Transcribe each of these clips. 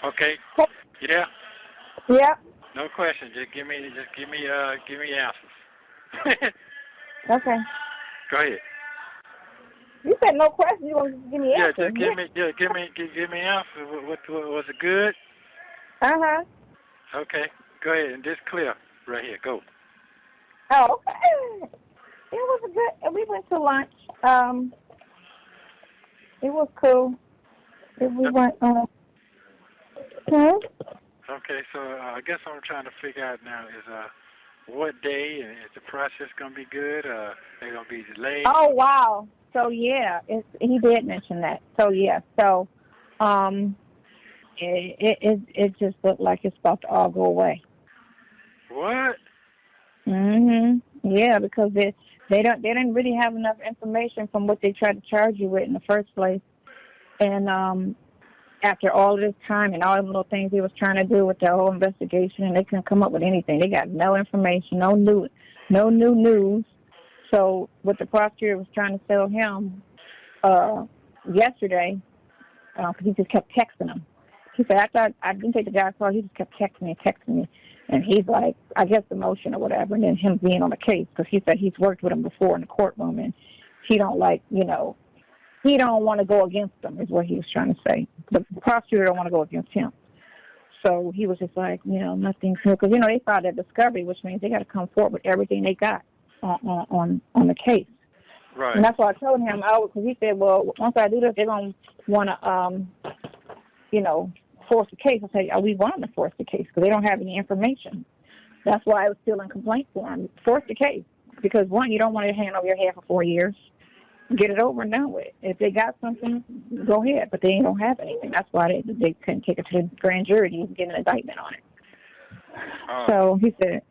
Okay. Yeah. Yeah. No question. Just give me answers. Okay. Go ahead. You said no question. You want to just give me Yeah, answers? just give me answers. What was it good? Okay. Go ahead and just clear right here. Go. Oh, okay. It was a good. We went to lunch. It was cool. We went. Okay, so I guess I'm trying to figure out now is what day and is the process gonna be good? They're gonna be delayed. Oh wow! So yeah, he did mention that. So yeah, so it just looked like it's about to all go away. What? Yeah, because they didn't really have enough information from what they tried to charge you with in the first place, and after all of this time and all the little things he was trying to do with the whole investigation, and they couldn't come up with anything. They got no information, no new news. So what the prosecutor was trying to tell him yesterday, because he just kept texting him. He said, I didn't take the guy's call. He just kept texting me. And he's like, I guess emotion or whatever, and then him being on the case, because he said he's worked with him before in the courtroom, and he don't he don't want to go against them, is what he was trying to say. The prosecutor don't want to go against him. So he was just like, nothing's new. Because, they filed that discovery, which means they got to come forward with everything they got on the case. Right. And that's why I told him, because he said, well, once I do this, they're going to want to, force the case. I said, we want to force the case because they don't have any information. That's why I was still in complaint form. Force the case. Because, one, you don't want to hang over your head for 4 years. Get it over and done with. If they got something, go ahead. But they don't have anything. That's why they couldn't take it to the grand jury to even get an indictment on it. So he said,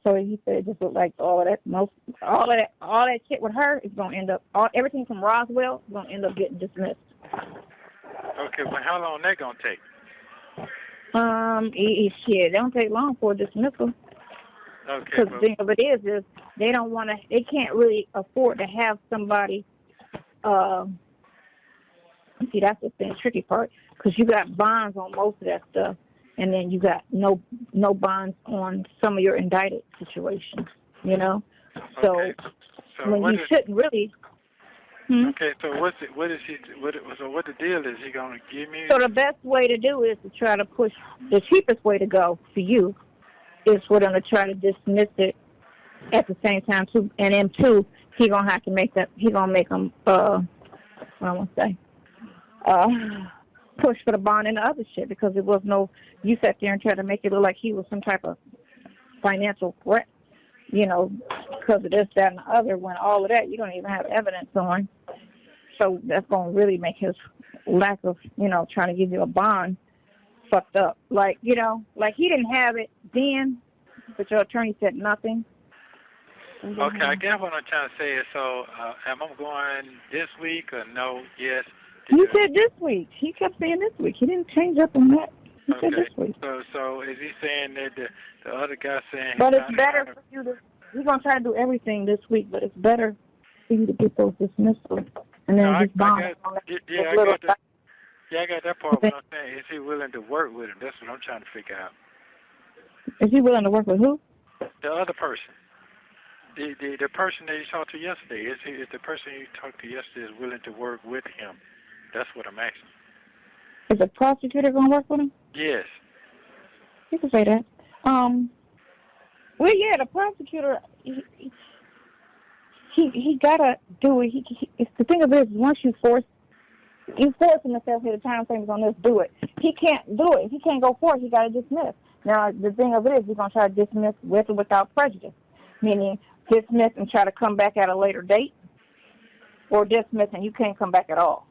so he said it just looked like all that shit with her is going to end up, everything from Roswell is going to end up getting dismissed. Okay, well, how long that going to take? Shit, it don't take long for a dismissal. Okay. Because the thing of it is they can't really afford to have somebody, see, that's the tricky part, because you got bonds on most of that stuff, and then you got no bonds on some of your indicted situations, So, okay. when you shouldn't really. Okay, so what the deal is he going to give me? So the best way to do is to try to push, the cheapest way to go for you is for them to try to dismiss it at the same time too, and then too, he gonna have to make them, push for the bond and the other shit, because it was you sat there and tried to make it look like he was some type of financial threat, because of this, that, and the other, when all of that you don't even have evidence on. So that's gonna really make his lack of, trying to give you a bond fucked up. Like he didn't have it then, but your attorney said nothing. Okay, I guess what I'm trying to say is, so am I going this week or no? Yes. He said this week. He kept saying this week. He didn't change up on that. He said this week. So is he saying that the other guy saying? But it's better for you to. He's gonna try to do everything this week, but it's better for you to get those dismissals and then just bond on that. I got that part. But I'm saying, is he willing to work with him? That's what I'm trying to figure out. Is he willing to work with who? The other person. The person that you talked to yesterday. Is the person you talked to yesterday is willing to work with him? That's what I'm asking. Is the prosecutor gonna work with him? Yes. You can say that. Well, yeah, the prosecutor. He gotta do it. It's the thing of it is, once you force him to say, okay, the time frame is on this, do it. He can't do it. If he can't go for it, he gotta dismiss. Now, the thing of it is, he's gonna try to dismiss with or without prejudice, meaning dismiss and try to come back at a later date, or dismiss and you can't come back at all.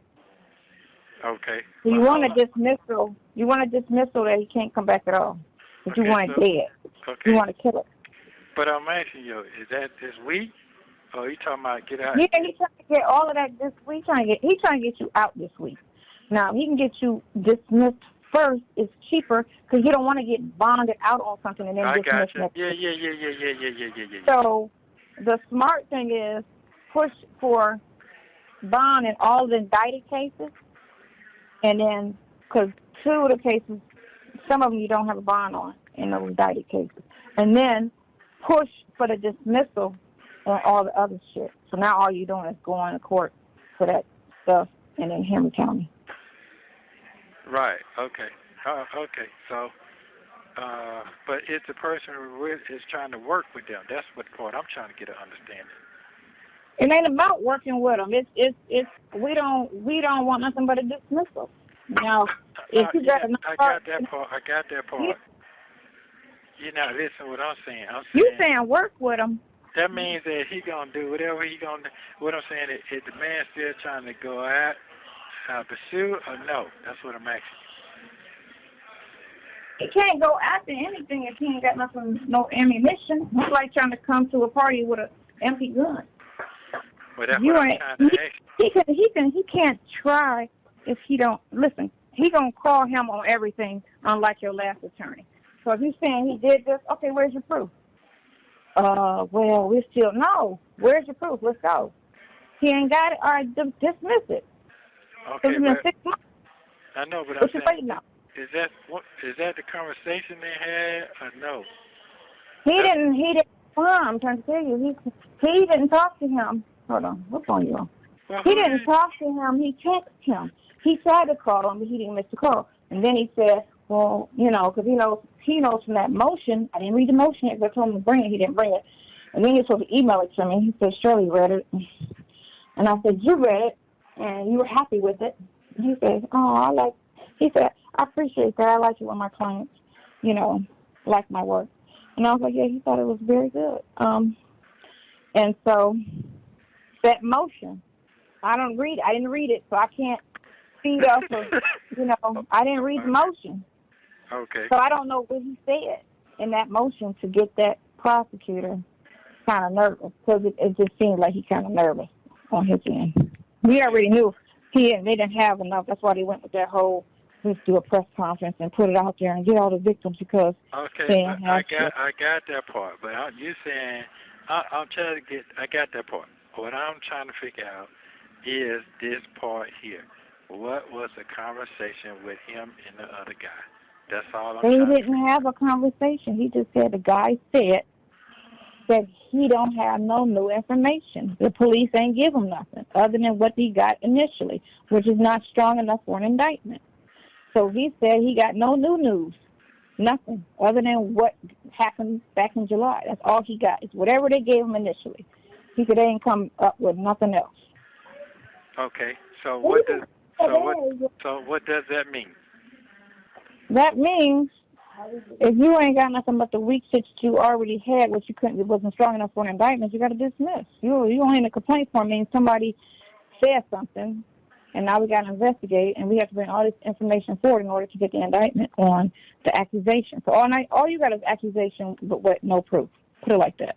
Okay. So you want a dismissal. You want a dismissal that he can't come back at all. But you want it dead. Okay. You want to kill it. But I'm asking you, is that this week? Or are you talking about get out? Yeah, he's trying to get all of that this week. He's trying to get you out this week. Now, he can get you dismissed first. It's cheaper because you don't want to get bonded out on something and then dismissed next week. Yeah. So the smart thing is push for bond in all the indicted cases. And then, because two of the cases some of them you don't have a bond on in those indicted cases. And then push for the dismissal on all the other shit. So now all you're doing is going to court for that stuff and in Henry County. Right. Okay. Okay. So, but if the person is trying to work with them, that's what part I'm trying to get an understanding. It ain't about working with them. It's we don't want nothing but a dismissal. Now, if you got I got that part. Yeah. You're not listening to what I'm saying. You saying work with them. That means that he gonna do whatever he gonna do. What I'm saying is the man still trying to go out, pursue or no? That's what I'm asking. He can't go after anything if he ain't got nothing, no ammunition. It's like trying to come to a party with an empty gun. Well, that's what I'm trying to ask. He can't try if he don't listen. He gonna call him on everything, unlike your last attorney. So if you're saying he did this, okay, where's your proof? Well, we're still no. Where's your proof? Let's go. He ain't got it. All right, dismiss it. Okay, but 6 months. I know, but I'm saying, now? Is that the conversation they had or no? He didn't. I'm trying to tell you, he didn't talk to him. Hold on, what's on you? Well, he didn't talk to him. He texted him. He tried to call him, but he didn't miss the call. And then he said, well, because he knows from that motion. I didn't read the motion because I told him to bring it. He didn't bring it. And then he was supposed to email it to me. He said, Shirley read it. And I said, you read it, and you were happy with it. And he said, he said, I appreciate that. I like it when my clients, like my work. And I was like, yeah, he thought it was very good. And so that motion, I didn't read it, so I can't feed off of, I didn't read the motion. Okay. So I don't know what he said in that motion to get that prosecutor kind of nervous, because it just seemed like he kind of nervous on his end. We already knew they didn't have enough. That's why they went with that whole, let's do a press conference and put it out there and get all the victims, because I got that part. But you saying I'm trying to get. I got that part. What I'm trying to figure out is this part here. What was the conversation with him and the other guy? That's all I'm They trying didn't have a conversation. He just said the guy said that he don't have no new information. The police ain't give him nothing other than what he got initially, which is not strong enough for an indictment. So he said he got no new news, nothing other than what happened back in July. That's all he got. It's whatever they gave him initially. He said they ain't come up with nothing else. Okay. So what does that mean? That means if you ain't got nothing but the weak that you already had, which it wasn't strong enough for an indictment, you got to dismiss. You don't have a complaint form. Means somebody said something, and now we got to investigate, and we have to bring all this information forward in order to get the indictment on the accusation. So all you got is accusation, but with no proof. Put it like that.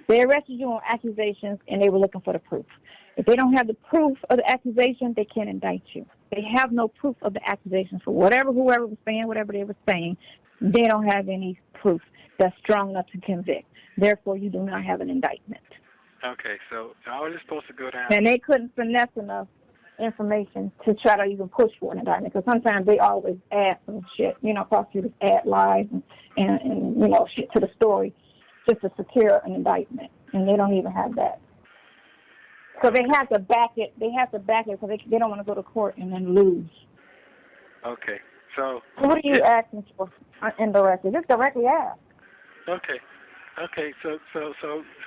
They arrested you on accusations, and they were looking for the proof. If they don't have the proof of the accusation, they can't indict you. They have no proof of the accusation. So whoever was saying, whatever they were saying, they don't have any proof that's strong enough to convict. Therefore, you do not have an indictment. Okay, so all is supposed to go down. And they couldn't finesse enough information to try to even push for an indictment, because sometimes they always add some shit. Prosecutors add lies and shit to the story just to secure an indictment, and they don't even have that. So they have to back it. They have to back it because they don't want to go to court and then lose. Okay. So what are you asking for indirectly? Just directly ask. Okay. So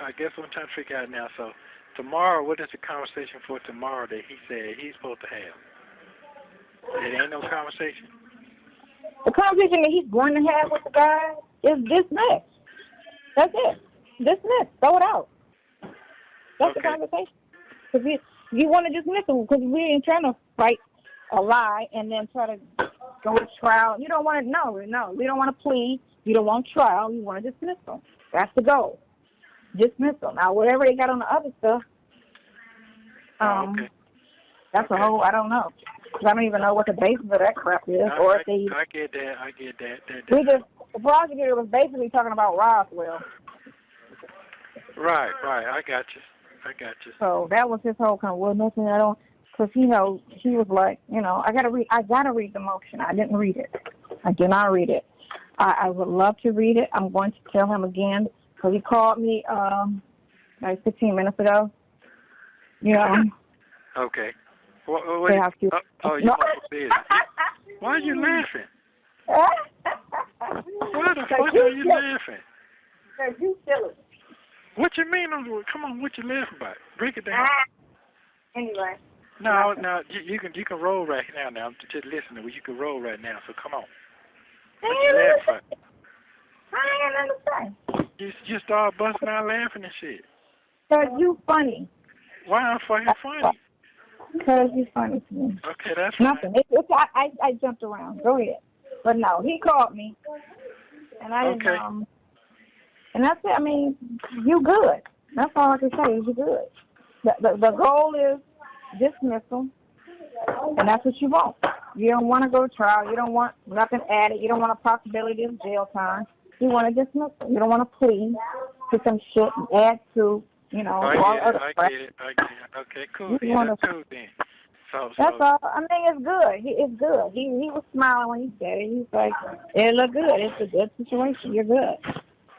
I guess what I'm trying to figure out now. So tomorrow, what is the conversation for tomorrow that he said he's supposed to have? It ain't no conversation. The conversation that he's going to have with the guy is dismissed. That's it. Dismissed. Throw it out. That's the conversation. Because you want to dismiss them, because we ain't trying to fight a lie and then try to go to trial. You don't want to, no. We don't want to plead. You don't want trial. You want to dismiss them. That's the goal. Dismiss them. Now, whatever they got on the other stuff, that's a whole, I don't know. I don't even know what the basis of that crap is. I get that. The prosecutor was basically talking about Roswell. Right. I got you. So that was his whole nothing. Because he was like, I gotta read the motion. I didn't read it. I do not read it. I would love to read it. I'm going to tell him again because he called me like 15 minutes ago. You know. Okay. What you you no. must be busy. Why are you laughing? Why the fuck are you laughing? Because you silly. What you mean? Come on, what you laughing about? Break it down. Anyway. No, you can roll right now. Now, just listen to me. You can roll right now. So come on. What you laughing at? I ain't understand. You start busting out laughing and shit. Because you funny. Why I'm fucking funny? Because you funny to me. Okay, that's fine. Nothing. I jumped around. Go ahead. But no, he called me, and I didn't. And that's it. I mean, you good. That's all I can say is you good. The goal is dismissal, and that's what you want. You don't want to go to trial. You don't want nothing added. You don't want a possibility of jail time. You want to dismiss it. You don't want to plead to some shit and add to, you know, I get it. Okay, cool. That's cool then. That's all. I mean, it's good. It's good. He was smiling when he said it. He's like, it look good. It's a good situation. You're good.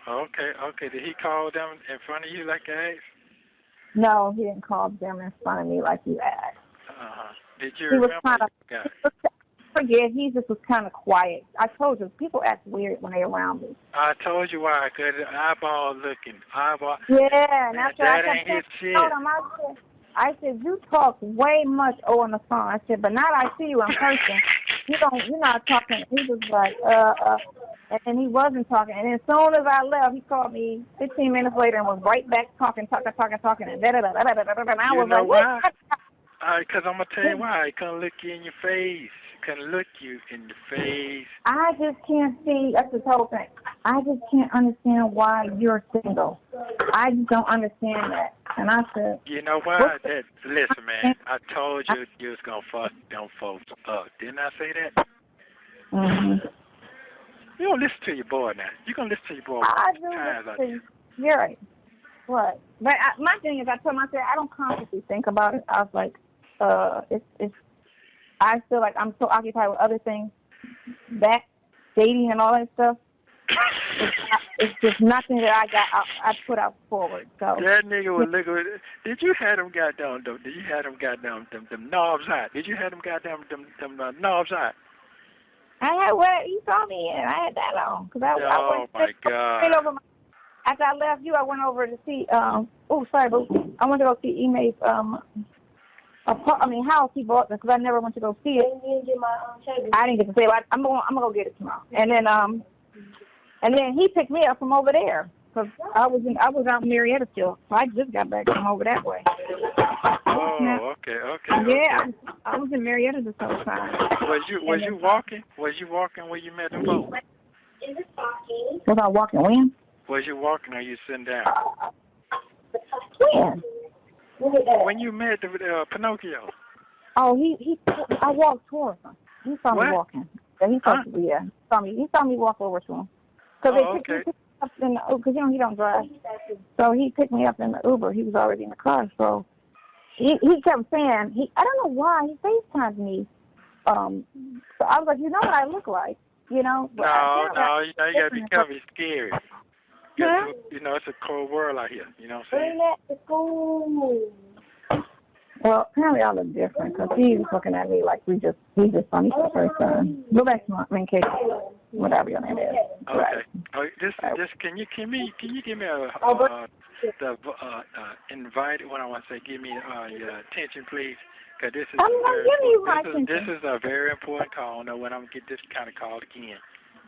Okay. Did he call them in front of you like you asked? No, he didn't call them in front of me like you asked. Did you remember? He just was kind of quiet. I told you, people act weird when they're around me. I told you why, because eyeball looking. Yeah, and after that ain't his shit. I said, you talk way much on the phone. I said, but now that I see you in person, you're not talking. He was like, and he wasn't talking. And as soon as I left, he called me 15 minutes later and was right back talking, and I was like, why? Because I'm going to tell you why. He couldn't look you in your face. Couldn't look you in the face. I just can't see. That's the whole thing. I just can't understand why you're single. I just don't understand that. And I said, you know why? Listen, man. I told you you was gonna fuck them folks up. Didn't I say that? Mm-hmm. You don't listen to your boy now. You gonna listen to your boy. I do listen to you. You're right. What? But my thing is, I told him, I said, I don't consciously think about it. I was like, I feel like I'm so occupied with other things, that dating and all that stuff. It's just nothing that I put out forward. So that nigga was looking at it. Did you have them goddamn them knobs out? Did you have them goddamn them knobs out? I had you saw me in. I had that on oh my God! After I left you, I went over to see. Sorry, boo. I went to go see Emay's house he bought this because I never went to go see it. I didn't get to see it. I'm gonna go get it tomorrow. And then he picked me up from over there because I was out in Marietta still. So I just got back from over that way. Oh, okay. Yeah, I was in Marietta this whole time. Was you walking? Was you walking when you met them folks? Was I walking when? Was you walking or you sitting down? When? When you met the Pinocchio. Oh, I walked towards him. He saw me walking. He saw me walk over to him. Because they picked me up in the Uber, because he don't drive. So he picked me up in the Uber. He was already in the car. So he kept saying, I don't know why, he FaceTimed me. So I was like, you know what I look like, you know? But no, you got to be careful. It's scary. Huh? You know, it's a cold world out here. You know what I'm saying? Well, apparently I look different because he's looking at me like he's just funny for the first time. Go back to my case, whatever your name is. Okay. Right. Just can you give me the invite? What I want to say, give me your attention, please. Cause this is a very important call. No, when I'm get this kind of call again.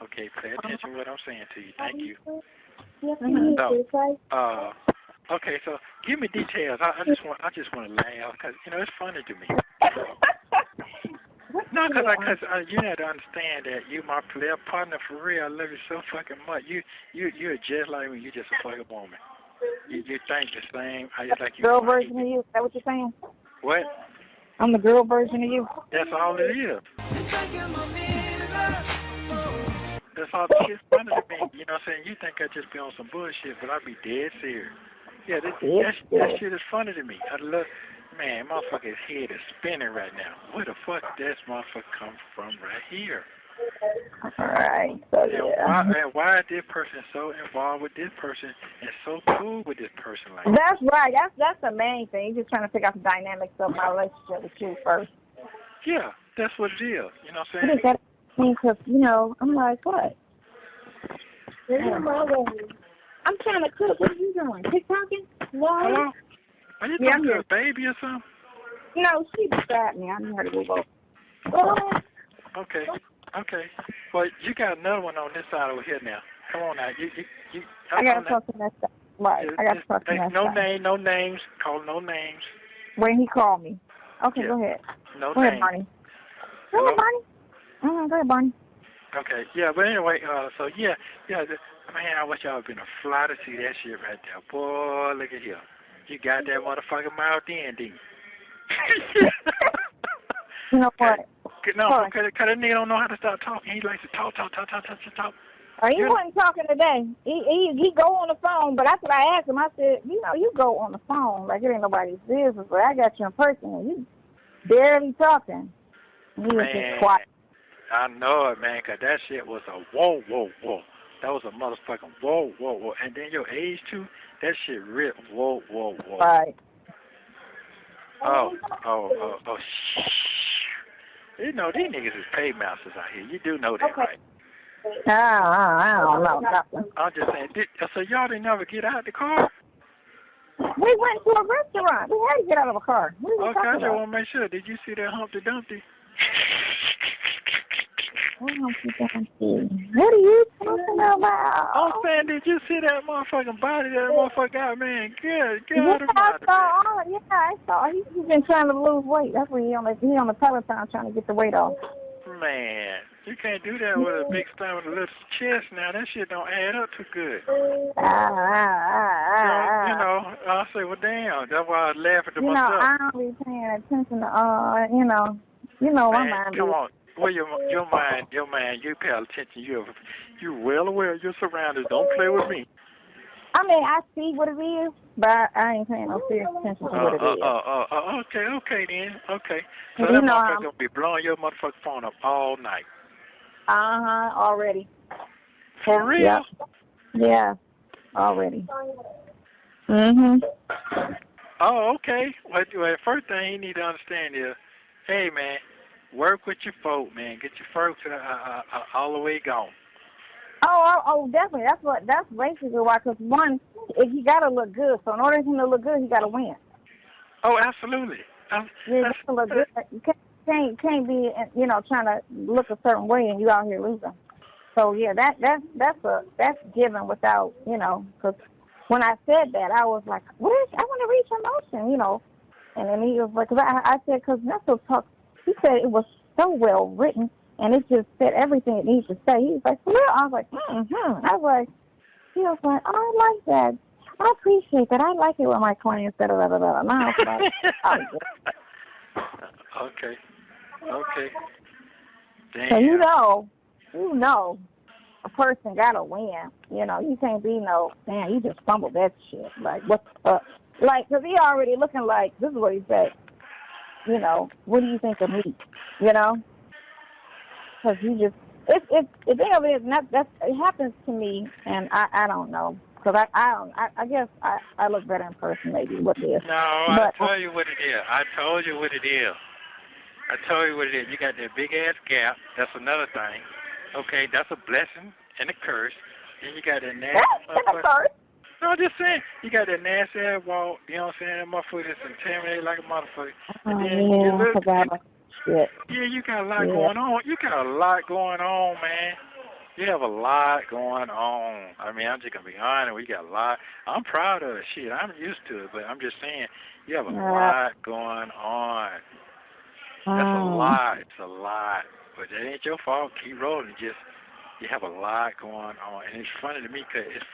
Okay, pay attention to what I'm saying to you. Thank you. Okay, so give me details. I just want to laugh because it's funny to me. No, because you have to understand that you my player partner for real. I love you so fucking much. You're just like me. You're just a fucking woman. You think the same. I just like you. Girl version of you. Is that what you're saying? What? I'm the girl version of you. That's all it is. That's all the shit's funny to me. You know what I'm saying? You think I just be on some bullshit, but I be dead serious. Yeah, that shit is funny to me. I love, man, motherfucker's head is spinning right now. Where the fuck does motherfucker come from right here? All right. So yeah. And why is this person so involved with this person and so cool with this person like That's right. That's the main thing. He's just trying to figure out the dynamics of my relationship with you first. Yeah, that's what it is. You know what I'm saying? That because I'm like, what? I'm trying to cook. What are you doing? TikToking? Hello? Are you talking to a baby or something? No, she beside me. I need her to move over. Okay. Okay. Well, you got another one on this side over here now. Come on now. I got to talk to that side. Right. I got to talk to that side. No names. Call no names. When he called me. Okay, yeah. Go ahead. No go names. Ahead, Barney. Go ahead, Barney. Go ahead, Barney. Okay. Yeah, but anyway, so yeah, man, I wish y'all been a fly to see that shit right there. Boy, look at here. You got that motherfucking mouth in, didn't you? You know what? No, because that nigga don't know how to stop talking. He likes to talk. He wasn't talking today. He go on the phone, but that's what I asked him. I said, you go on the phone like it ain't nobody's business, but I got you in person and you barely talking. He was just quiet. I know it, man, because that shit was a whoa. That was a motherfucking whoa. And then your age, too, that shit ripped whoa. Right. Oh, shh. You know, these niggas is paymasters out here. You do know that, right? I don't know. I'm just saying, so y'all didn't never get out the car? We went to a restaurant. We had to get out of a car. Okay, I just want to make sure. Did you see that Humpty Dumpty? What are you talking about? I'm saying, did you see that motherfucking body that motherfucker got, man? Good. I saw. He's been trying to lose weight. That's why he on the Peloton trying to get the weight off. Man, you can't do that with a big stomach with a little chest now. That shit don't add up too good. I say, well, damn. That's why I was laughing to myself. I don't be paying attention to, my mind. Come on. Well, your mind, you pay attention. You're well aware of your surroundings. Don't play with me. I mean, I see what it is, but I ain't paying no serious attention to what it is. Okay then. Okay. So that motherfucker gonna be blowing your motherfucking phone up all night. Already. For real? Yeah, already. Mhm. Oh, okay. Well, first thing you need to understand is, hey man, work with your folk, man. Get your folks all the way gone. Oh, definitely. That's basically why. Because one, he gotta look good. So in order for him to look good, he gotta win. Oh, absolutely. You gotta look good. You can't be trying to look a certain way and you out here losing. So yeah, that's given without because when I said that I was like, I want to reach emotion, and then he was like, because I said because Nestle talk. He said it was so well written. And it just said everything it needs to say. He was like, for real? I was like, I was like, he was like, oh, I like that. I appreciate that. I like it when my clients da da da da. And I was like, Okay. Damn. So a person gotta win. You can't be you just fumbled that shit. Like what the fuck? Like, cause he already looking like this is what he said. What do you think of me? Because he just, the thing of it is, it happens to me, and I don't know. Because I guess I look better in person, maybe, what it is. No, I tell you what it is. I told you what it is. You got that big-ass gap. That's another thing. Okay, that's a blessing and a curse. Then you got that nasty No, I'm just saying, you got that nasty-ass walk, you know what I'm saying? That motherfucker is intimidated like a motherfucker. And then you look... Yeah, you got a lot going on. You got a lot going on, man. You have a lot going on. I mean, I'm just going to be honest. We got a lot. I'm proud of it. Shit, I'm used to it. But I'm just saying, you have a lot going on. That's a lot. It's a lot. But that ain't your fault. Keep rolling. You have a lot going on. And it's funny to me because just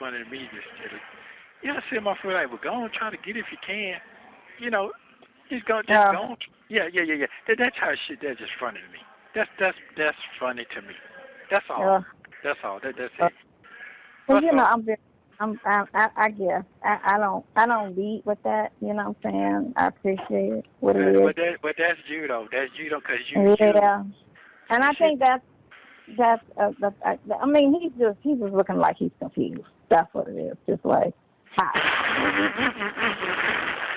see my foot like, well, go and try to get it if you can. He's going to just go. Yeah. That's how shit. That's just funny to me. That's funny to me. That's all. Yeah. That's all. That's it. Well, I guess I don't lead with that. You know what I'm saying? I appreciate what it is. But that's you though. That's you though, because you. Yeah. And I think that's I mean, he's just looking like he's confused. That's what it is. Just like, hi.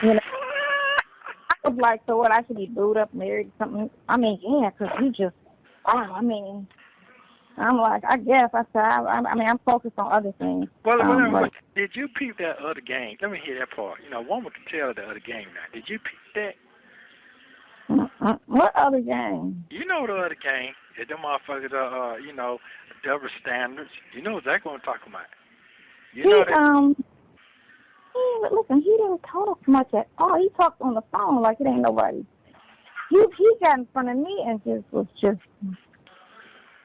You know, I was like, so what? I should be booed up, married, something. I mean, yeah, because you just, wow. I mean, I'm like, I guess. I said, I mean, I'm focused on other things. Well, did you peep that other game? Let me hear that part. You know, one can tell the other game now. Did you peep that? What other game? You know the other game. If them motherfuckers are, double standards. You know what they're going to talk about. You know that. Listen, he didn't talk much at all. He talked on the phone like it ain't nobody. He got in front of me and was just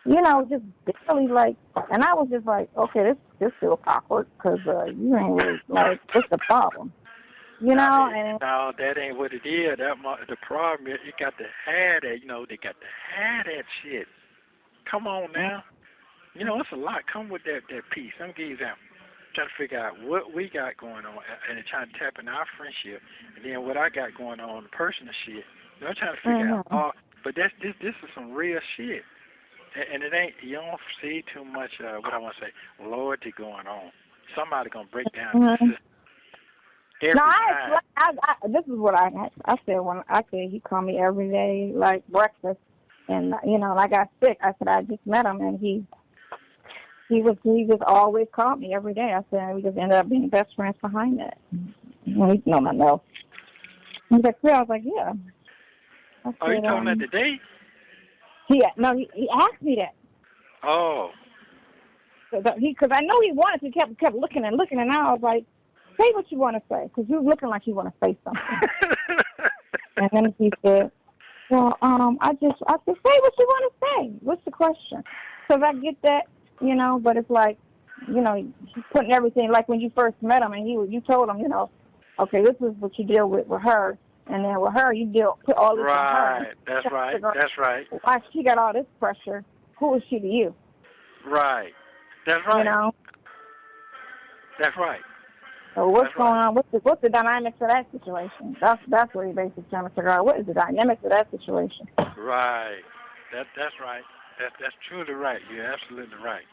barely like, and I was just like, okay, this feels awkward because you ain't really, like, what's the problem? You know? No, that ain't what it is. The problem is you got to have that, they got to have that shit. Come on now. You know, it's a lot. Come with that piece. Let me give you an example. Trying to figure out what we got going on and trying to tap in our friendship, and then what I got going on, the personal shit. I'm trying to figure out. But this is some real shit. And it ain't, you don't see too much, what I want to say, loyalty going on. Somebody going to break down the system. Every time. This is what I said when I said he called me every day, like breakfast. And, and I got sick. I said, I just met him, and he just always called me every day. I said, we just ended up being best friends behind that. Well, he know my no. He's like, yeah. I was like, yeah. Oh, you told him that today? He asked me that. Oh. Because I know he wanted to. He kept looking, and I was like, say what you want to say, because you was looking like you want to say something. And then he said, well, I said, say what you want to say. What's the question? Because I get that, but it's like, he's putting everything, like when you first met him, and you told him, okay, this is what you deal with her. And then with her, you put all this on her. Right, that's right. Why she got all this pressure? Who is she to you? Right, that's right. That's right. So what's going on? What's the dynamics of that situation? That's what he's basically trying to figure out. What is the dynamics of that situation? Right. That's right. That's truly right. You're absolutely right.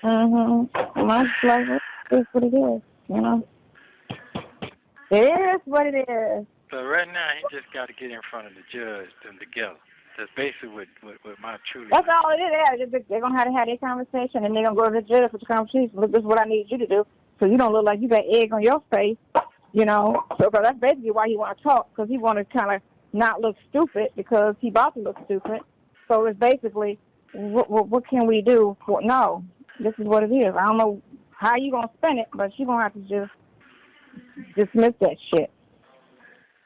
And I'm like, it's what it is, It is what it is. So right now, he just got to get in front of the judge, them together. That's basically what my truly. That's all it is. They're going to have their conversation, and they're going to go to the judge for the conversation. Look, this is what I need you to do, so you don't look like you got egg on your face, So that's basically why he want to talk, because he want to kind of not look stupid, because he about to look stupid. So it's basically, what can we do? No, this is what it is. I don't know how you going to spin it, but you're going to have to just dismiss that shit.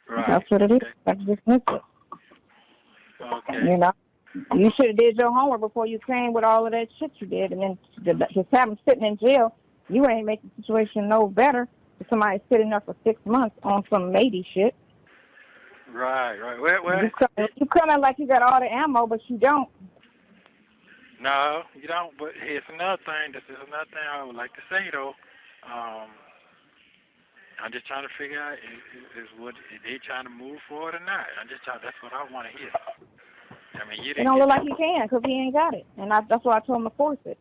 Right. That's what it is. That's dismiss it. Okay. You should have did your homework before you came with all of that shit you did, and then just have him sitting in jail. You ain't making the situation no better if somebody's sitting there for 6 months on some maybe shit. Right. Well, you come in like you got all the ammo, but you don't. No, you don't. But here's another thing. This is another thing I would like to say, though. I'm just trying to figure out is they trying to move forward or not. That's what I want to hear. I mean, you didn't. It don't look like he can, because he ain't got it, and that's why I told him to force it.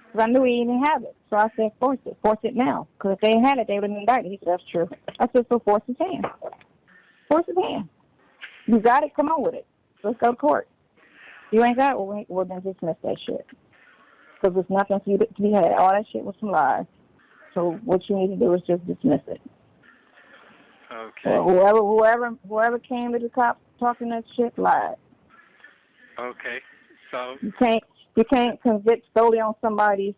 Because I knew he didn't have it, so I said force it now. Because if they had it, they would have been indicted. He said that's true. I said so force his hand. Force his hand. You got it. Come on with it. Let's go to court. You ain't got it. Well, then dismiss that shit. Because there's nothing for you to be had. All that shit was some lies. So what you need to do is just dismiss it. Okay. Well, whoever came to the cops talking that shit lied. Okay. So you can't convict solely on somebody's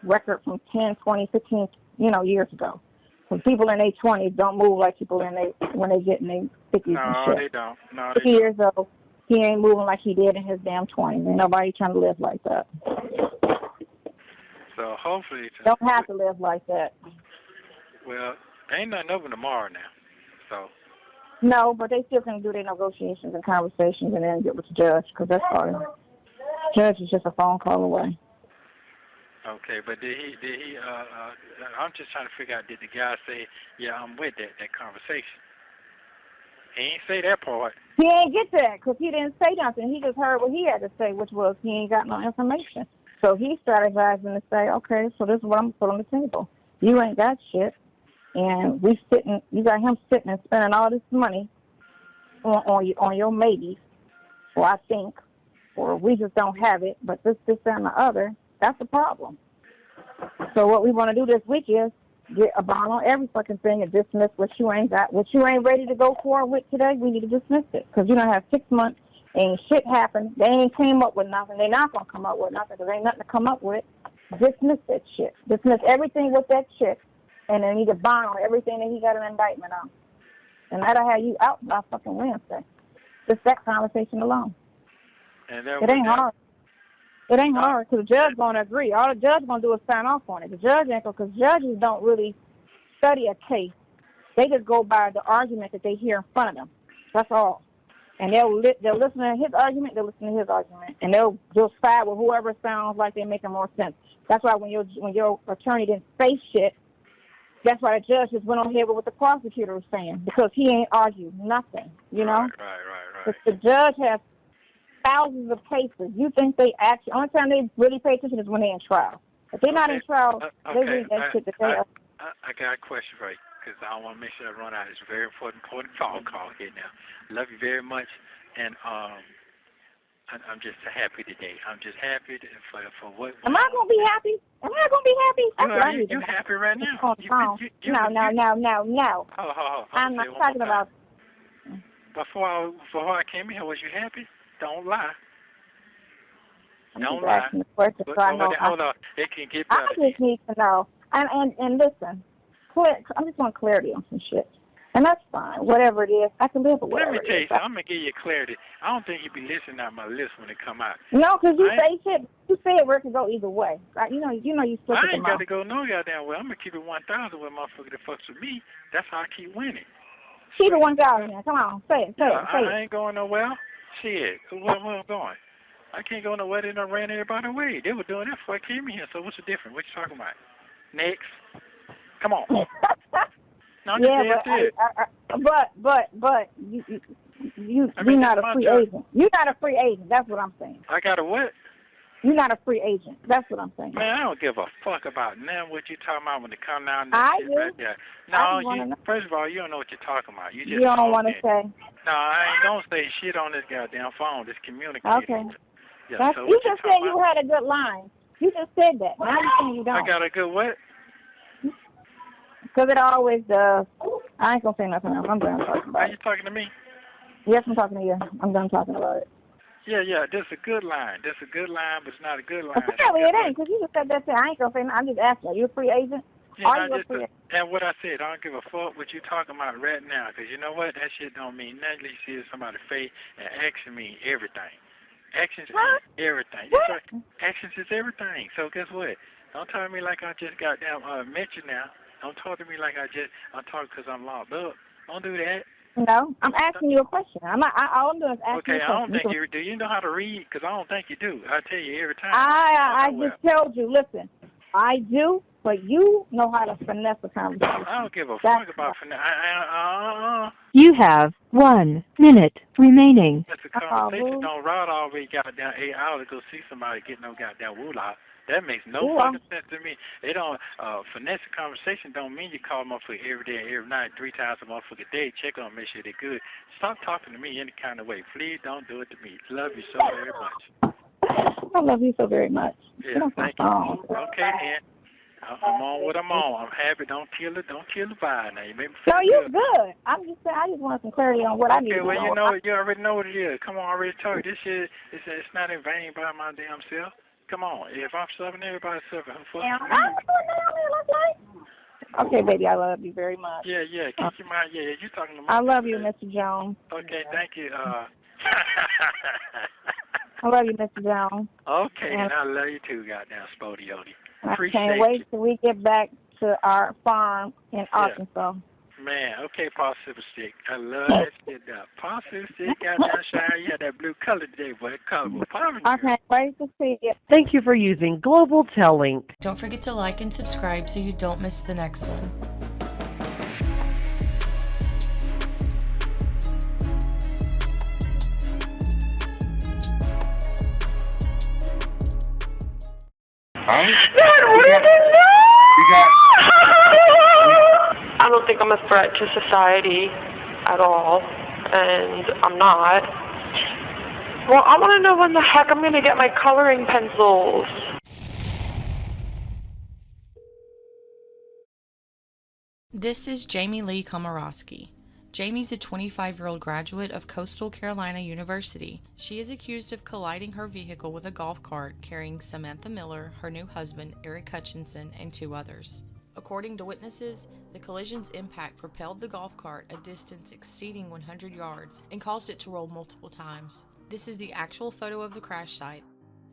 record from 10, 20, 15, years ago. Because people in their 20s don't move like people when they get in their 50s and shit. No, they don't. 50 years old, he ain't moving like he did in his damn 20s. Ain't nobody trying to live like that. So hopefully... Don't have to live like that. Well, ain't nothing over tomorrow now, so... No, but they still can do their negotiations and conversations and then get with the judge, because that's part of it. Judge is just a phone call away. Okay, but did he, I'm just trying to figure out, did the guy say, yeah, I'm with that conversation? He ain't say that part. He ain't get that because he didn't say nothing. He just heard what he had to say, which was he ain't got no information. So he strategizing to say, okay, so this is what I'm going to put on the table. You ain't got shit, and you got him sitting and spending all this money on your maybes, or I think, or we just don't have it, but this, and the other, that's the problem. So what we want to do this week is get a bond on every fucking thing and dismiss what you ain't got. What you ain't ready to go forward with today, we need to dismiss it. Because you don't have 6 months, and shit happened. They ain't came up with nothing. They're not going to come up with nothing because there ain't nothing to come up with. Dismiss that shit. Dismiss everything with that shit, and then need to bond on everything that he got an indictment on. And that'll have you out by fucking Wednesday. Just that conversation alone. And it ain't hard. It ain't hard because the judge going to agree. All the judge going to do is sign off on it. The judge ain't going to, because judges don't really study a case. They just go by the argument that they hear in front of them. That's all. And they'll listen to his argument, they'll listen to his argument. And they'll side with whoever sounds like they're making more sense. That's why when your attorney didn't say shit, that's why the judge just went on here with what the prosecutor was saying, because he ain't argued nothing, you know? Right. The judge has thousands of cases. You think they actually, only time they really pay attention is when they're in trial. If they're not in trial, they read that shit that they are. I got a question for you, because I want to make sure I run out. It's a very important phone call here now. Love you very much, and I'm just happy today. I'm just happy for what. Am I going to be happy? Am I going to be happy? You're happy right now. No. I'm not talking about. Before I came here, was you happy? Don't lie. Don't lie. Hold on. It can get better. I just need to know. And listen, I just want clarity on some shit. And that's fine. Whatever it is, I can live with whatever. Let me tell you something. I'm going to give you clarity. I don't think you be listening to my list when it come out. No, because you say shit. You say it where it can go either way. Right? You know you split I ain't got to go no goddamn way. I'm going to keep it 1,000 with motherfucker that fucks with me. That's how I keep winning. Keep it 1,000 now. Come on. Say it. I ain't going nowhere. Shit. Where I'm going? I can't go nowhere. They done ran everybody away. They were doing that before I came here. So what's the difference? What you talking about? Next. Come on. No, but you're not a free agent. You're not a free agent. That's what I'm saying. I got a what? You're not a free agent. That's what I'm saying. Man, I don't give a fuck about none what you talking about when it come down to that shit right there. No, first of all, you don't know what you're talking about. You don't want to say. No, I ain't gonna say shit on this goddamn phone. This communicating. Okay. Yeah, so you just said you had a good line. You just said that. Now you're saying you don't. I got a good what? Because it always does. I ain't going to say nothing else. I'm done talking about it. Are you talking to me? Yes, I'm talking to you. I'm done talking about it. Yeah, this is a good line. This is a good line, but it's not a good line. Apparently it ain't, because you just said that shit. I ain't going to say nothing. I'm just asking. Are you a free agent? And what I said, I don't give a fuck what you talking about right now, because you know what? That shit don't mean nothing. You see somebody's face, and action mean everything. Actions is everything. What? Actions is everything. So guess what? Don't talk to me like I just goddamn met you now. Don't talk to me like I'm talking because I'm locked up. Don't do that. No, I'm asking you a question. All I'm doing is asking you a question. Okay, I don't think you do. You know how to read? Because I don't think you do. I tell you every time. I just told you, listen, I do, but you know how to finesse a conversation. I don't give a fuck about finesse. You have 1 minute remaining. That's a conversation. Don't ride all the way goddamn 8 hours to go see somebody get no goddamn woo-la. That makes no fucking sense to me. They don't finesse a conversation. Don't mean you call them up for every day, every night, 3 times a motherfucking day. Check on them, make sure they're good. Stop talking to me any kind of way. Please don't do it to me. Love you so very much. I love you so very much. Yeah, thank you. Okay, then. I'm on what I'm on. I'm happy. Don't kill the vibe now. You make me feel you're good. I'm just saying. I just want some clarity on what I need to know. Okay, well, you already know what it is. Come on, I already told you. This shit, it's not in vain by my damn self. Come on. If I'm suffering, everybody's suffering. Okay, baby, I love you very much. Yeah. Keep your mind. Yeah, you talking to me. I love you, Mr. Jones. Okay, thank you. I love you, Mr. Jones. Okay, and I love you too, goddamn Spodioti. I can't wait till we get back to our farm in Arkansas. Man, okay, Paul Silver Stick. I love that shit now. Paul Silver Stick, goddamn shine. You had that blue color today, boy. That color was popping. I can't wait to see it. Thank you for using Global Tel-Link. Don't forget to like and subscribe so you don't miss the next one. Huh? Dad, what is it? You got... I don't think I'm a threat to society at all, and I'm not. Well, I want to know when the heck I'm going to get my coloring pencils. This is Jamie Lee Komorowski. Jamie's a 25-year-old graduate of Coastal Carolina University. She is accused of colliding her vehicle with a golf cart carrying Samantha Miller, her new husband, Eric Hutchinson, and 2 others. According to witnesses, the collision's impact propelled the golf cart a distance exceeding 100 yards and caused it to roll multiple times. This is the actual photo of the crash site.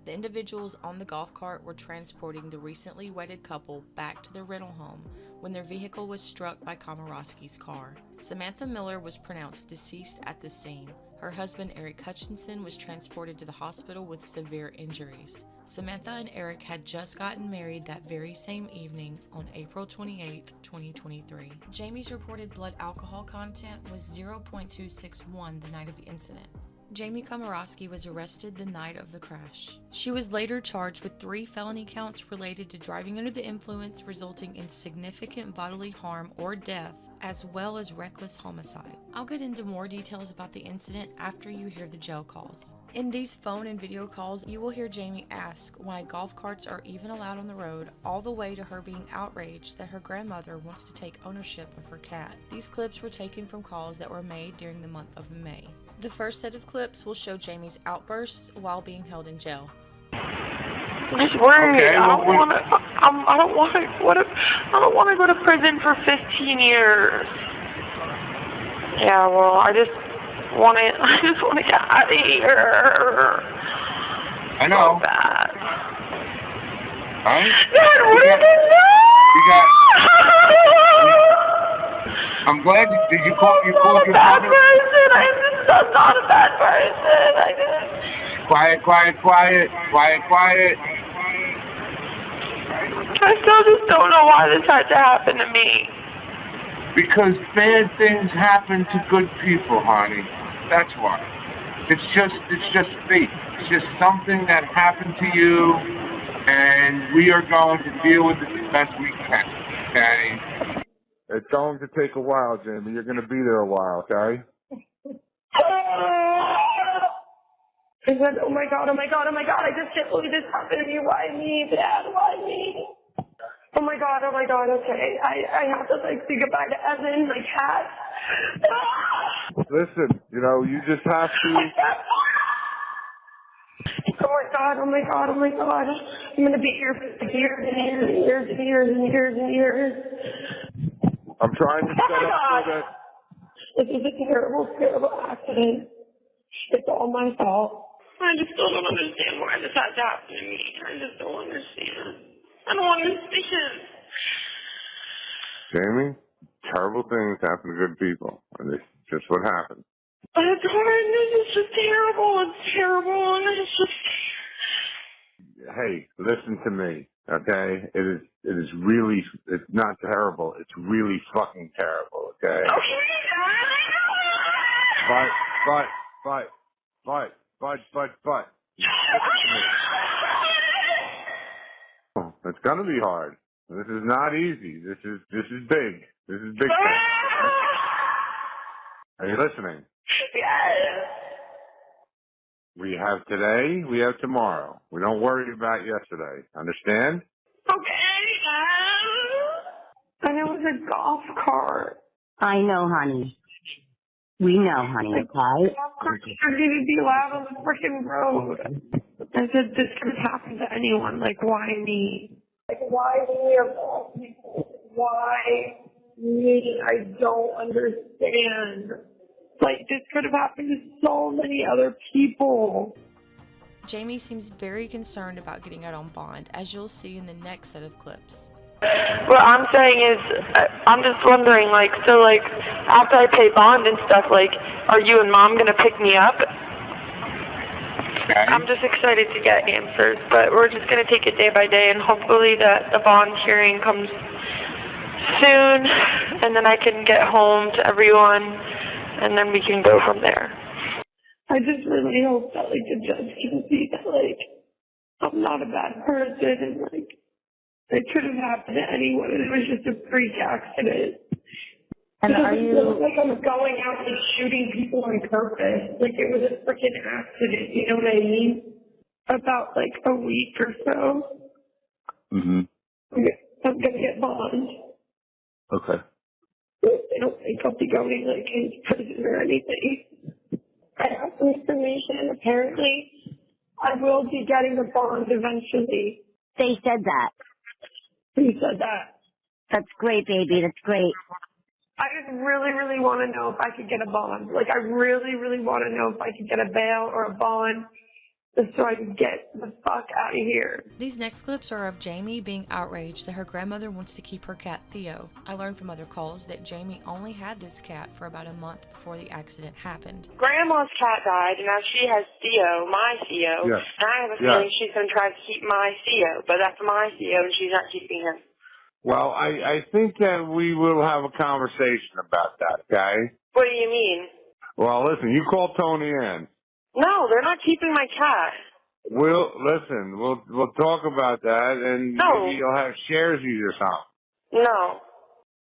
The individuals on the golf cart were transporting the recently wedded couple back to their rental home when their vehicle was struck by Komorowski's car. Samantha Miller was pronounced deceased at the scene. Her husband, Eric Hutchinson, was transported to the hospital with severe injuries. Samantha and Eric had just gotten married that very same evening on April 28, 2023. Jamie's reported blood alcohol content was 0.261 the night of the incident. Jamie Komorowski was arrested the night of the crash. She was later charged with 3 felony counts related to driving under the influence resulting in significant bodily harm or death, as well as reckless homicide. I'll get into more details about the incident after you hear the jail calls. In these phone and video calls, you will hear Jamie ask why golf carts are even allowed on the road, all the way to her being outraged that her grandmother wants to take ownership of her cat. These clips were taken from calls that were made during the month of May. The first set of clips will show Jamie's outbursts while being held in jail. I'm just worried. Okay, I don't want to go to prison for 15 years. Yeah, well, I just want to get out of here. I know. So bad. Huh? Dad, what is it? You got... I'm glad. Did you call your father? I'm not a bad person. I just... Quiet. I still just don't know why this had to happen to me. Because bad things happen to good people, honey. That's why. It's just fate. It's just something that happened to you, and we are going to deal with it the best we can. Okay? It's going to take a while, Jamie. You're going to be there a while, okay? I said, oh my God, I just can't believe this happened to me. Why me, Dad? Why me? Oh my God, okay. I have to, say goodbye to Evan, my cat. Listen, you just have to... Oh my God. I'm going to be here for years and years. I'm trying to set up so that... This is a terrible accident. It's all my fault. I just still don't understand why this had to happen to me. I just don't understand. I don't understand. Jamie, terrible things happen to good people. And it's just what happened. It's hard. This is just terrible. It's terrible. And it's just... Hey, listen to me, okay? It is really, it's not terrible. It's really fucking terrible, okay? But. Oh, it's gonna be hard. This is not easy. This is big. This is big thing. Are you listening? Yes. We have today, we have tomorrow. We don't worry about yesterday. Understand? Okay. And it was a golf cart. I know, honey. We know, honey, okay? Golf carts are going to be allowed on the freaking road. I said, this could happen to anyone. Why me? Why me of all people? Why me? I don't understand. This could have happened to so many other people. Jamie seems very concerned about getting out on bond, as you'll see in the next set of clips. What I'm saying is, I'm just wondering, after I pay bond and stuff, are you and Mom going to pick me up? Okay. I'm just excited to get answers, but we're just going to take it day by day, and hopefully that the bond hearing comes soon, and then I can get home to everyone, and then we can go from there. I just really hope that, the judge can see that, I'm not a bad person, and like, it could have happened to anyone, and it was just a freak accident. And are you like I'm going out and shooting people on purpose? Like it was a freaking accident. You know what I mean? About like a week or so. Mhm. I'm gonna get bond. Okay. I don't think I'll be going like into prison or anything. I have some information. Apparently, I will be getting a bond eventually. They said that. Who said that? That's great, baby. That's great. I just really, really want to know if I could get a bond. Like, I really, really want to know if I could get a bail or a bond just so I can get the fuck out of here. These next clips are of Jamie being outraged that her grandmother wants to keep her cat Theo. I learned from other calls that Jamie only had this cat for about a month before the accident happened. Grandma's cat died, and now she has Theo, my Theo, Yes. and I have a feeling she's going to try to keep my Theo, but that's my Theo, and she's not keeping him. Well, I think that we will have a conversation about that, okay? What do you mean? Well, listen, you call Tony in. No, they're not keeping my cat. We'll talk about that, and No. maybe you'll have sharesies or something. No.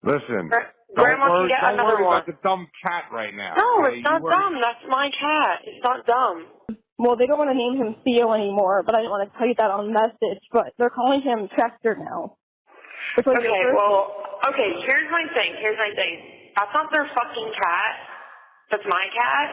Listen, Grandma can get don't another worry one. about the dumb cat right now. No, okay? it's not dumb. That's my cat. It's not dumb. Well, they don't want to name him Theo anymore, but I didn't want to tell you that on message, but they're calling him Chester now. Okay, here's my thing. That's not their fucking cat. That's my cat.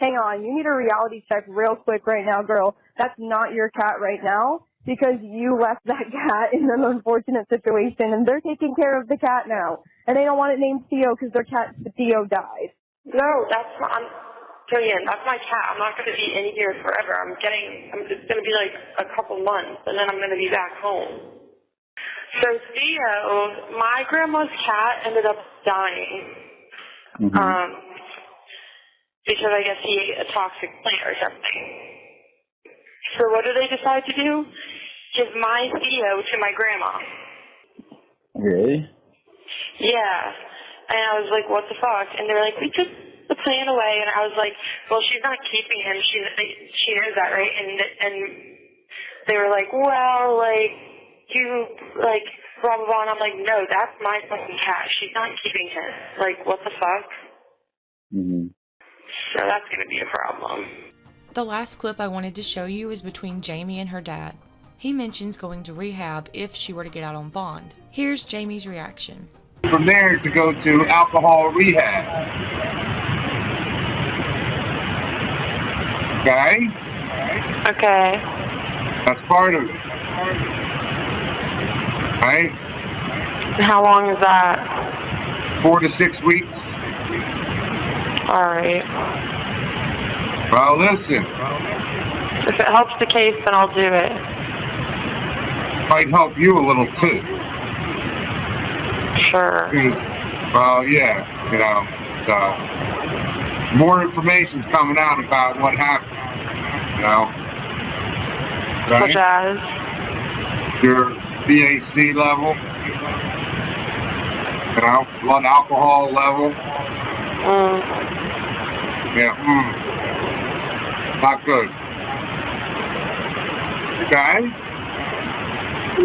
Hang on, you need a reality check real quick right now, girl. That's not your cat right now because you left that cat in an unfortunate situation, and they're taking care of the cat now. And they don't want it named Theo because their cat Theo died. No, that's not. Jillian, that's my cat. I'm not going to be in here forever. It's going to be like a couple months, and then I'm going to be back home. So Theo, my grandma's cat ended up dying. Because I guess he ate a toxic plant or something. So what do they decide to do? Give my Theo to my grandma. Really? Yeah. And I was like, what the fuck? And they were like, we took the plant away. And I was like, well, she's not keeping him. She knows that, right? And they were like, well, like, you, like, blah, blah, blah. And I'm like, no, that's my fucking cat. She's not keeping him. Like, what the fuck? Mm-hmm. So that's going to be a problem. The last clip I wanted to show you is between Jamie and her dad. He mentions going to rehab if she were to get out on bond. Here's Jamie's reaction. From there to go to alcohol rehab. Okay? Okay. That's part of it. Right? How long is that? 4 to 6 weeks. All right. Well, listen. If it helps the case, then I'll do it. Might help you a little too. Sure. Well, yeah, you know, so more information's coming out about what happened, you know. Right? Such as? Your BAC level, you know, blood alcohol level. Yeah, not good. Okay?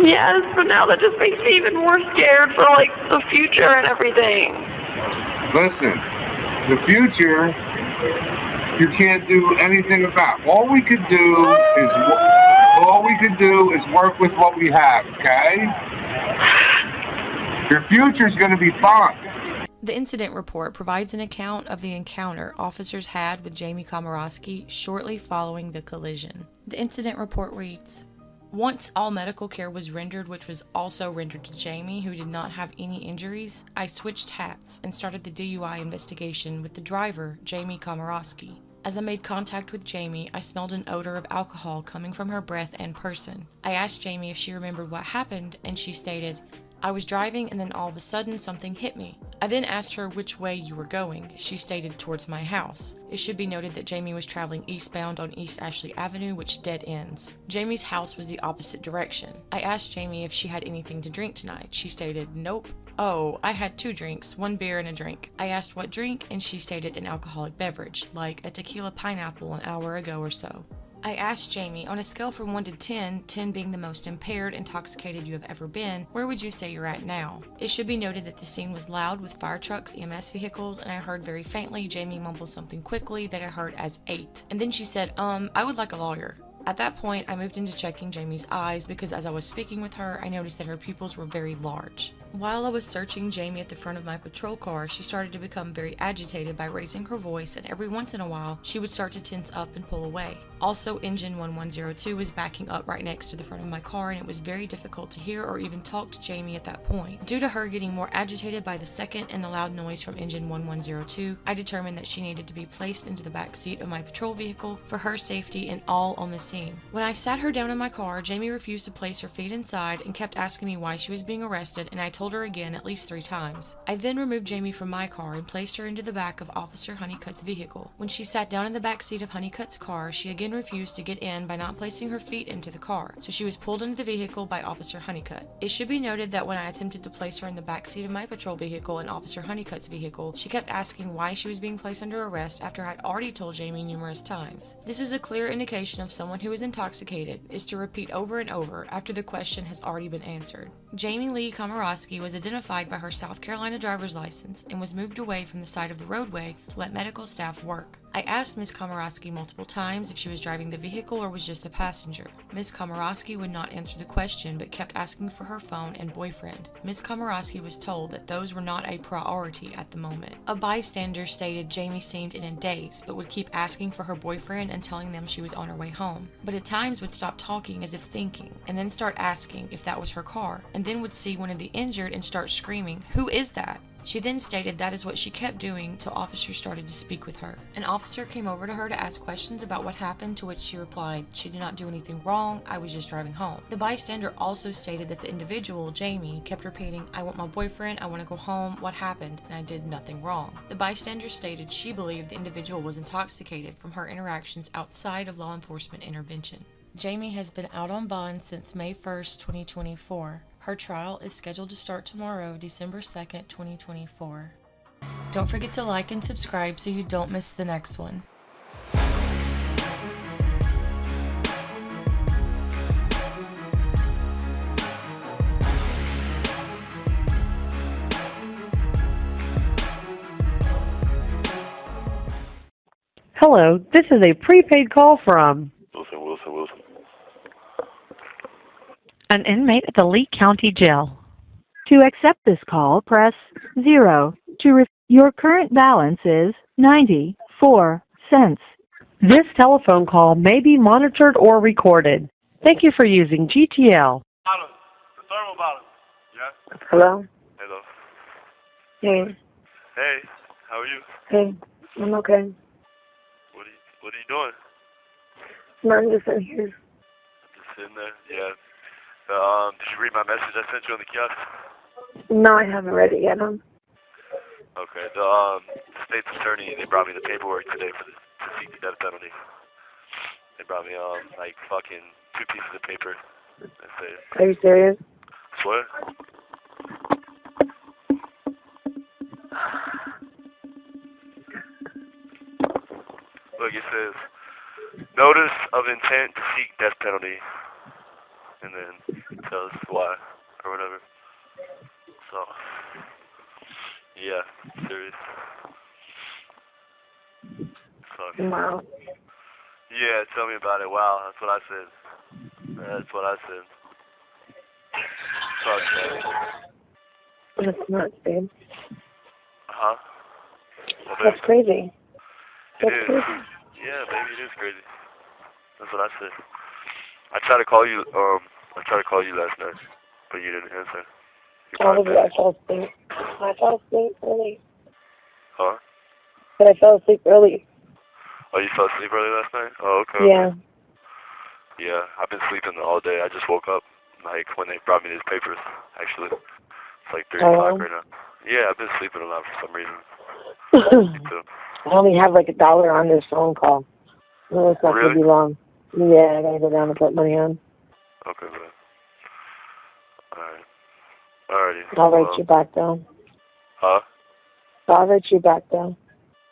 Yes, but now that just makes me even more scared for, like, the future and everything. Listen, the future, you can't do anything about. All we could do is work with what we have, okay? Your future's going to be fine. The incident report provides an account of the encounter officers had with Jamie Komorowski shortly following the collision. The incident report reads, "Once all medical care was rendered, which was also rendered to Jamie, who did not have any injuries, I switched hats and started the DUI investigation with the driver, Jamie Komorowski. As I made contact with Jamie, I smelled an odor of alcohol coming from her breath and person. I asked Jamie if she remembered what happened, and she stated, I was driving and then all of a sudden something hit me. I then asked her which way you were going. She stated towards my house. It should be noted that Jamie was traveling eastbound on East Ashley Avenue, which dead ends. Jamie's house was the opposite direction. I asked Jamie if she had anything to drink tonight. She stated, nope. Oh, I had 2 drinks, 1 beer and a drink. I asked what drink, and she stated an alcoholic beverage, like a tequila pineapple an hour ago or so. I asked Jamie, on a scale from 1 to 10, 10 being the most impaired, intoxicated you have ever been, where would you say you're at now? It should be noted that the scene was loud with fire trucks, EMS vehicles, and I heard very faintly Jamie mumble something quickly that I heard as 8. And then she said, I would like a lawyer. At that point, I moved into checking Jamie's eyes because as I was speaking with her, I noticed that her pupils were very large. While I was searching Jamie at the front of my patrol car, she started to become very agitated by raising her voice, and every once in a while, she would start to tense up and pull away. Also, engine 1102 was backing up right next to the front of my car, and it was very difficult to hear or even talk to Jamie at that point. Due to her getting more agitated by the second and the loud noise from engine 1102, I determined that she needed to be placed into the back seat of my patrol vehicle for her safety and all on the scene. When I sat her down in my car, Jamie refused to place her feet inside and kept asking me why she was being arrested, and I told her again at least 3 times. I then removed Jamie from my car and placed her into the back of Officer Honeycutt's vehicle. When she sat down in the back seat of Honeycutt's car, she again refused to get in by not placing her feet into the car, so she was pulled into the vehicle by Officer Honeycutt. It should be noted that when I attempted to place her in the back seat of my patrol vehicle and Officer Honeycutt's vehicle, she kept asking why she was being placed under arrest after I'd already told Jamie numerous times. This is a clear indication of someone who is intoxicated, is to repeat over and over after the question has already been answered. Jamie Lee Komorowski was identified by her South Carolina driver's license and was moved away from the side of the roadway to let medical staff work. I asked Ms. Komorowski multiple times if she was driving the vehicle or was just a passenger. Ms. Komorowski would not answer the question but kept asking for her phone and boyfriend. Ms. Komorowski was told that those were not a priority at the moment. A bystander stated Jamie seemed in a daze but would keep asking for her boyfriend and telling them she was on her way home, but at times would stop talking as if thinking and then start asking if that was her car, and then would see one of the injured and start screaming, "Who is that?" She then stated that is what she kept doing till officers started to speak with her. An officer came over to her to ask questions about what happened, to which she replied, "She did not do anything wrong, I was just driving home." The bystander also stated that the individual, Jamie, kept repeating, "I want my boyfriend, I want to go home, what happened?" and I did nothing wrong. The bystander stated she believed the individual was intoxicated from her interactions outside of law enforcement intervention. Jamie has been out on bond since May 1st, 2024. Her trial is scheduled to start tomorrow, December 2nd, 2024. Don't forget to like and subscribe so you don't miss the next one. Hello, this is a prepaid call from Wilson. an inmate at the Lee County Jail. To accept this call, press 0. Your current balance is 94 cents. This telephone call may be monitored or recorded. Thank you for using GTL. The thermal bottle. Yeah? Hello? Hello. Hey. Hey, how are you? Hey. I'm okay. What are you doing? No, I'm just in here. Just sitting there? Yeah. Did you read my message I sent you on the kiosk? No, I haven't read it yet. Okay. The state's attorney, they brought me the paperwork today to seek the death penalty. They brought me like fucking 2 pieces of paper. Are you serious? Swear? Look, it says notice of intent to seek death penalty, and then it tells why or whatever. So, yeah, serious. So, wow. Yeah, tell me about it. Wow, that's what I said. That's what I said. Fuck, man. That's nuts, babe. Huh? Well, That's crazy. It is. Crazy. Yeah, baby, it is crazy. That's what I said. I tried to call you. I tried to call you last night, but you didn't answer. Probably I fell asleep. I fell asleep early. Huh? But I fell asleep early. Oh, you fell asleep early last night? Oh, okay. Yeah. Yeah, I've been sleeping all day. I just woke up, like, when they brought me these papers, actually. It's like 3 o'clock right now. Yeah, I've been sleeping a lot for some reason. I only have like $1 on this phone call. No, it's not going to be long. Yeah, I got to go down and put money on. Okay, man. Alright. Alrighty. I'll write you back, though. Huh? I'll write you back, though.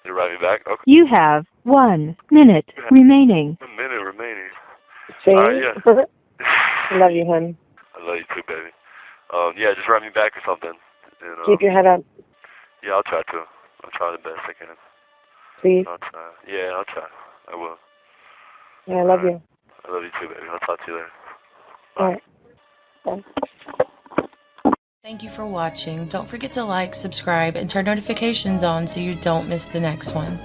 You write me back? Okay. You have 1 minute remaining. 1 minute remaining. See? Yeah. I love you, honey. I love you too, baby. Yeah, just write me back or something. And, Keep your head up. Yeah, I'll try to. I'll try the best I can. Please. I'll try. Yeah, I'll try. I will. Yeah, I love you. I love you too, baby. I'll talk to you later. All right. Bye. Thank you for watching. Don't forget to like, subscribe, and turn notifications on so you don't miss the next one.